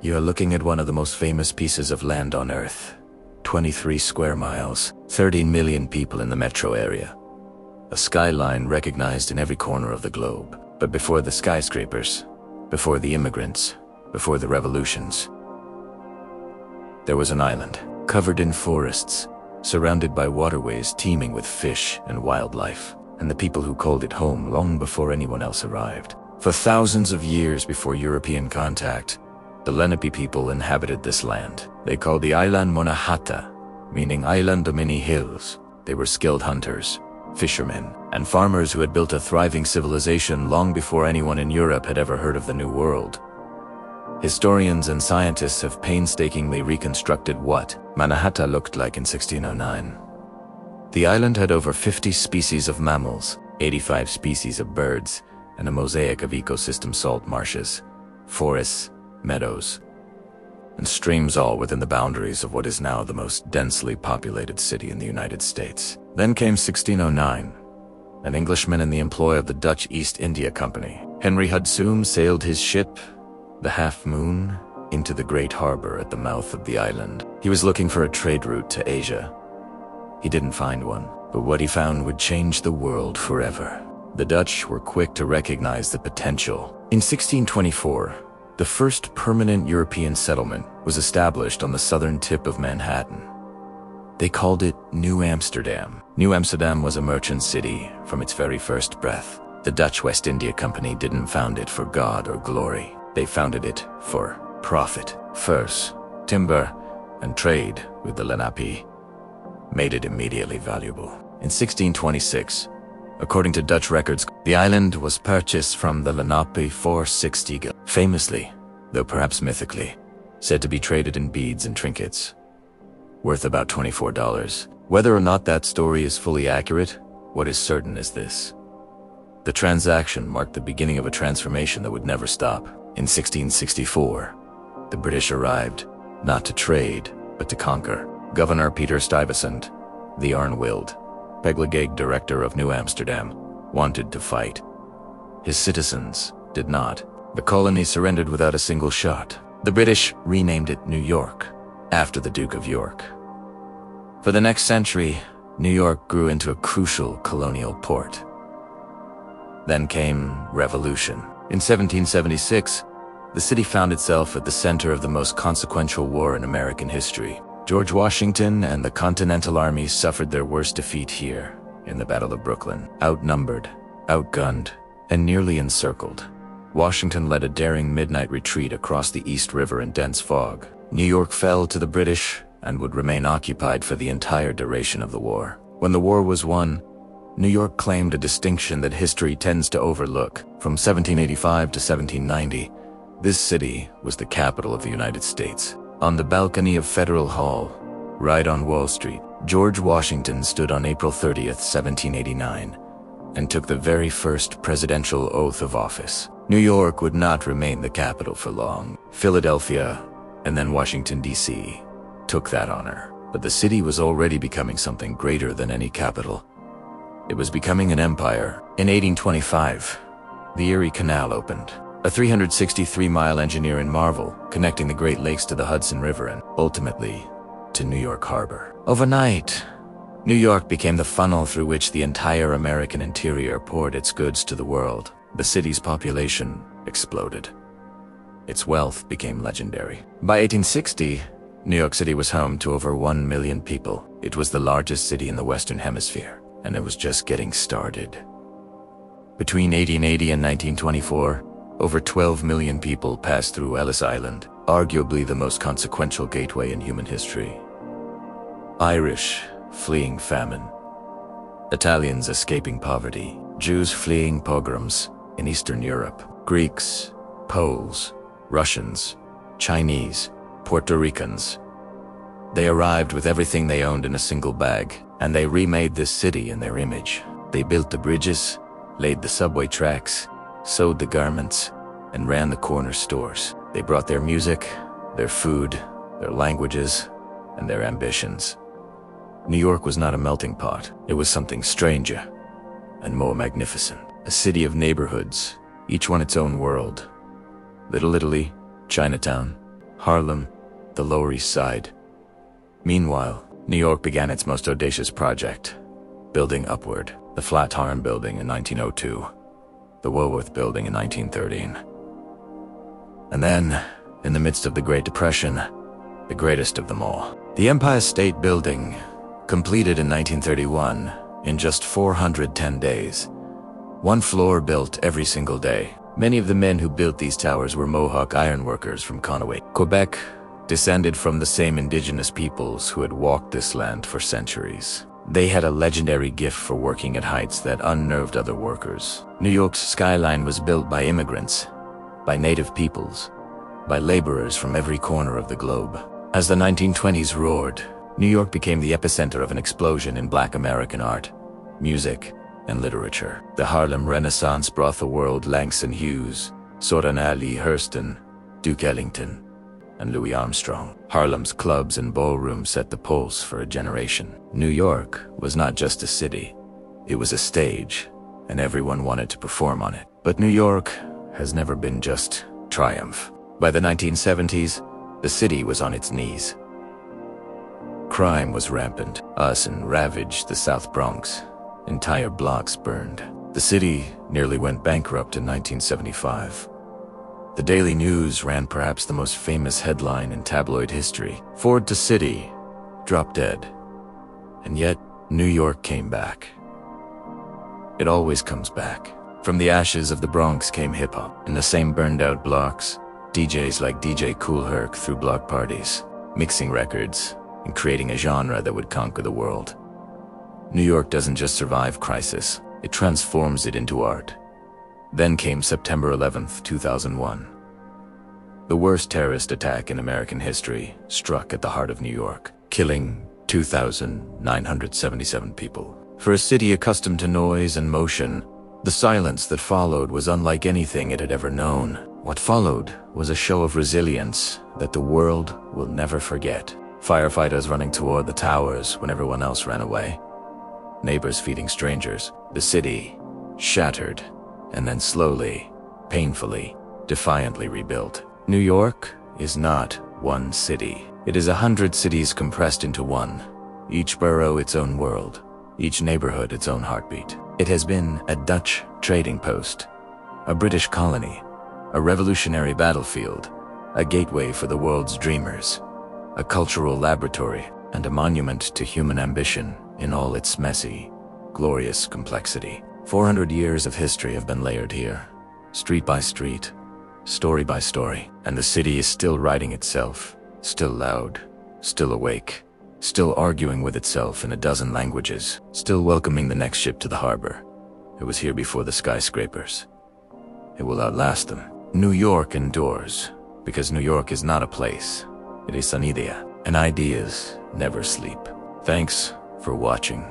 You're looking at one of the most famous pieces of land on Earth. 23 square miles, 13 million people in the metro area. A skyline recognized in every corner of the globe. But before the skyscrapers, before the immigrants, before the revolutions, there was an island, covered in forests, surrounded by waterways teeming with fish and wildlife, and the people who called it home long before anyone else arrived. For thousands of years before European contact, the Lenape people inhabited this land. They called the island Monahata, meaning island of many hills. They were skilled hunters, fishermen, and farmers who had built a thriving civilization long before anyone in Europe had ever heard of the New World. Historians and scientists have painstakingly reconstructed what Manhattan looked like in 1609. The island had over 50 species of mammals, 85 species of birds, and a mosaic of ecosystem salt marshes, forests, meadows, and streams, all within the boundaries of what is now the most densely populated city in the United States. Then came 1609. An Englishman in the employ of the Dutch East India Company, Henry Hudson, sailed his ship, the Half Moon, into the great harbor at the mouth of the island. He was looking for a trade route to Asia. He didn't find one, but what he found would change the world forever. The Dutch were quick to recognize the potential. In 1624, the first permanent European settlement was established on the southern tip of Manhattan. They called it New Amsterdam. New Amsterdam was a merchant city from its very first breath. The Dutch West India Company didn't found it for God or glory. They founded it for profit. Furs, timber, and trade with the Lenape made it immediately valuable. In 1626, according to Dutch records, the island was purchased from the Lenape for 60 gil, famously, though perhaps mythically, said to be traded in beads and trinkets, worth about $24. Whether or not that story is fully accurate, what is certain is this: the transaction marked the beginning of a transformation that would never stop. In 1664, the British arrived, not to trade, but to conquer. Governor Peter Stuyvesant, the Arnwild, Peglegate director of New Amsterdam, wanted to fight. His citizens did not. The colony surrendered without a single shot. The British renamed it New York, after the Duke of York. For the next century, New York grew into a crucial colonial port. Then came revolution. In 1776, the city found itself at the center of the most consequential war in American history. George Washington and the Continental Army suffered their worst defeat here, in the Battle of Brooklyn. Outnumbered, outgunned, and nearly encircled, Washington led a daring midnight retreat across the East River in dense fog. New York fell to the British and would remain occupied for the entire duration of the war. When the war was won, New York claimed a distinction that history tends to overlook. From 1785 to 1790, this city was the capital of the United States. On the balcony of Federal Hall, right on Wall Street, George Washington stood on April 30th, 1789, and took the very first presidential oath of office. New York would not remain the capital for long. Philadelphia, and then Washington, D.C., took that honor. But the city was already becoming something greater than any capital. It was becoming an empire. In 1825, the Erie Canal opened, a 363-mile engineering marvel connecting the Great Lakes to the Hudson River and, ultimately, to New York Harbor. Overnight, New York became the funnel through which the entire American interior poured its goods to the world. The city's population exploded. Its wealth became legendary. By 1860, New York City was home to over 1 million people. It was the largest city in the Western Hemisphere, and it was just getting started. Between 1880 and 1924, over 12 million people passed through Ellis Island, arguably the most consequential gateway in human history. Irish fleeing famine, Italians escaping poverty, Jews fleeing pogroms in Eastern Europe, Greeks, Poles, Russians, Chinese, Puerto Ricans. They arrived with everything they owned in a single bag, and they remade this city in their image. They built the bridges, laid the subway tracks, sewed the garments, and ran the corner stores. They brought their music, their food, their languages, and their ambitions. New York was not a melting pot. It was something stranger and more magnificent. A city of neighborhoods, each one its own world. Little Italy, Chinatown, Harlem, the Lower East Side. Meanwhile, New York began its most audacious project, building upward. The Flatiron Building in 1902, the Woolworth Building in 1913. And then, in the midst of the Great Depression, the greatest of them all, the Empire State Building, completed in 1931 in just 410 days. One floor built every single day. Many of the men who built these towers were Mohawk ironworkers from Conway, Quebec, descended from the same indigenous peoples who had walked this land for centuries. They had a legendary gift for working at heights that unnerved other workers. New York's skyline was built by immigrants, by native peoples, by laborers from every corner of the globe. As the 1920s roared, New York became the epicenter of an explosion in Black American art, music, and literature. The Harlem Renaissance brought the world Langston Hughes, Sorana Lee Hurston, Duke Ellington, and Louis Armstrong. Harlem's clubs and ballrooms set the pulse for a generation. New York was not just a city, it was a stage, and everyone wanted to perform on it. But New York has never been just triumph. By the 1970s, the city was on its knees. Crime was rampant. Arson ravaged the South Bronx. Entire blocks burned. The city nearly went bankrupt in 1975. The Daily News ran perhaps the most famous headline in tabloid history. Ford to city, drop dead. And yet, New York came back. It always comes back. From the ashes of the Bronx came hip-hop. In the same burned-out blocks, DJs like DJ Kool Herc threw block parties, mixing records, and creating a genre that would conquer the world. New York doesn't just survive crisis, it transforms it into art. Then came September 11th, 2001. The worst terrorist attack in American history struck at the heart of New York, killing 2,977 people. For a city accustomed to noise and motion, the silence that followed was unlike anything it had ever known. What followed was a show of resilience that the world will never forget. Firefighters running toward the towers when everyone else ran away. Neighbors feeding strangers. The city shattered, and then slowly, painfully, defiantly rebuilt. New York is not one city. It is 100 cities compressed into one, each borough its own world, each neighborhood its own heartbeat. It has been a Dutch trading post, a British colony, a revolutionary battlefield, a gateway for the world's dreamers, a cultural laboratory, and a monument to human ambition in all its messy, glorious complexity. 400 years of history have been layered here, street by street, story by story, and the city is still writing itself, still loud, still awake, still arguing with itself in a dozen languages, still welcoming the next ship to the harbor. It was here before the skyscrapers. It will outlast them. New York endures, because New York is not a place, it is an idea, and ideas never sleep. Thanks for watching.